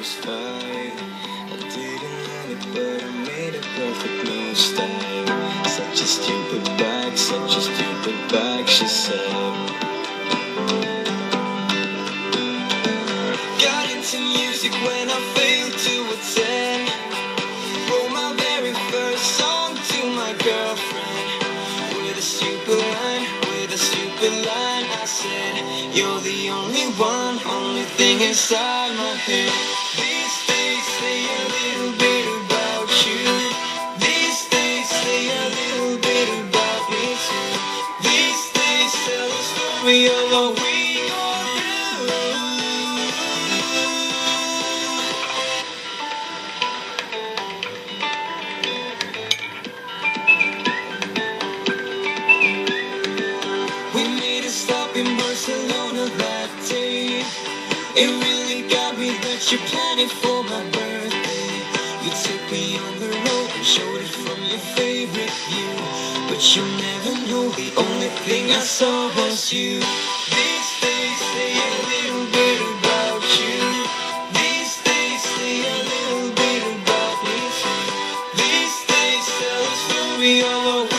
was 5. I didn't learn it, but I made a perfect nose dive. Such a stupid bag, she said. Got into music when I failed to attend. Wrote my very first song to my girlfriend. With a stupid line, I said, you're the only one, only thing inside my head. These days say a little bit about you. These days say a little bit about me too. These days tell a story of what we go through. We made a stop in Barcelona that day. It really got me that you're planning for my birthday. You took me on the road and showed it from your favorite view. But you never know, the only thing I saw was you. These days say a little bit about you. These days say a little bit about me too. These days tell a story of what